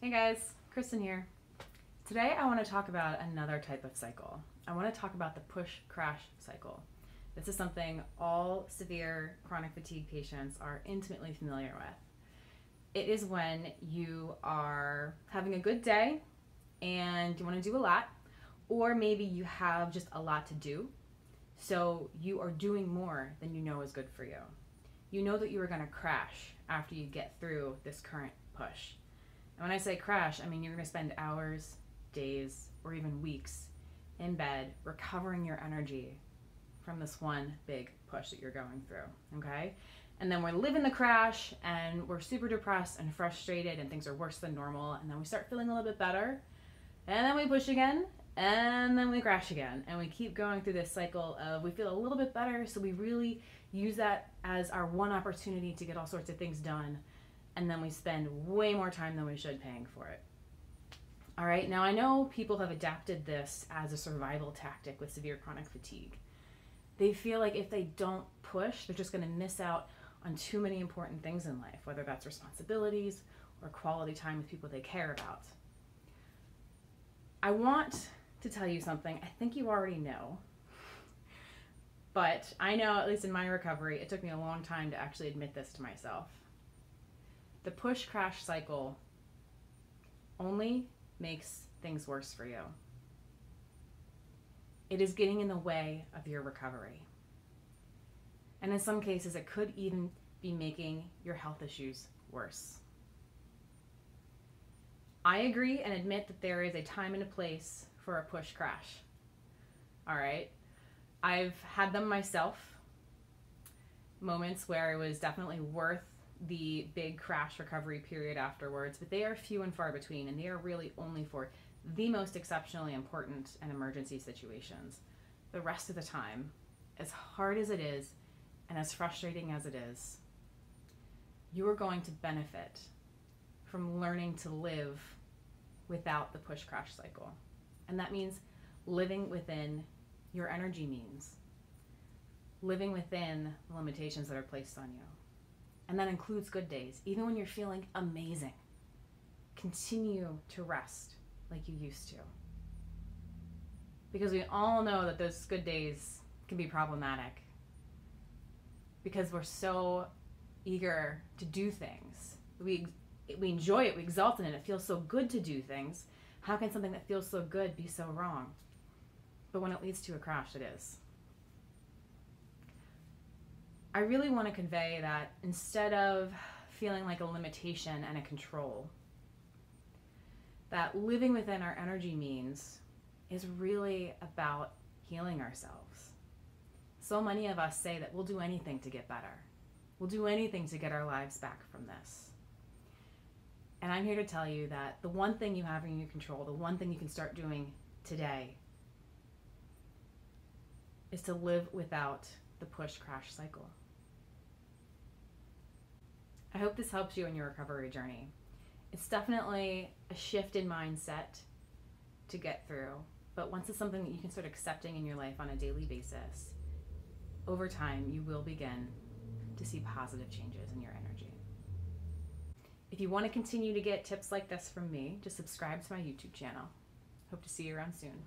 Hey guys, Kristen here. Today I want to talk about another type of cycle. I want to talk about the push-crash cycle. This is something all severe chronic fatigue patients are intimately familiar with. It is when you are having a good day and you want to do a lot, or maybe you have just a lot to do, so you are doing more than you know is good for you. You know that you are going to crash after you get through this current push. And when I say crash, I mean you're going to spend hours, days, or even weeks in bed recovering your energy from this one big push that you're going through, okay? And then we're living the crash and we're super depressed and frustrated and things are worse than normal, and then we start feeling a little bit better, and then we push again, and then we crash again, and we keep going through this cycle of we feel a little bit better, so we really use that as our one opportunity to get all sorts of things done, and then we spend way more time than we should paying for it. All right, now I know people have adapted this as a survival tactic with severe chronic fatigue. They feel like if they don't push, they're just going to miss out on too many important things in life, whether that's responsibilities or quality time with people they care about. I want to tell you something I think you already know, but I know, at least in my recovery, it took me a long time to actually admit this to myself. The push-crash cycle only makes things worse for you. It is getting in the way of your recovery. And in some cases, it could even be making your health issues worse. I agree and admit that there is a time and a place for a push-crash. All right? I've had them myself, moments where it was definitely worth the big crash recovery period afterwards, but they are few and far between, and they are really only for the most exceptionally important and emergency situations. The rest of the time, as hard as it is and as frustrating as it is, you are going to benefit from learning to live without the push-crash cycle. And that means living within your energy means, living within the limitations that are placed on you. And that includes good days. Even when you're feeling amazing, continue to rest like you used to. Because we all know that those good days can be problematic, because we're so eager to do things. We enjoy it, we exalt in it, it feels so good to do things. How can something that feels so good be so wrong? But when it leads to a crash, it is. I really want to convey that instead of feeling like a limitation and a control, that living within our energy means is really about healing ourselves. So many of us say that we'll do anything to get better. We'll do anything to get our lives back from this. And I'm here to tell you that the one thing you have in your control, the one thing you can start doing today, is to live without the push-crash cycle. I hope this helps you in your recovery journey. It's definitely a shift in mindset to get through, but once it's something that you can start accepting in your life on a daily basis, over time you will begin to see positive changes in your energy. If you want to continue to get tips like this from me, just subscribe to my YouTube channel. Hope to see you around soon.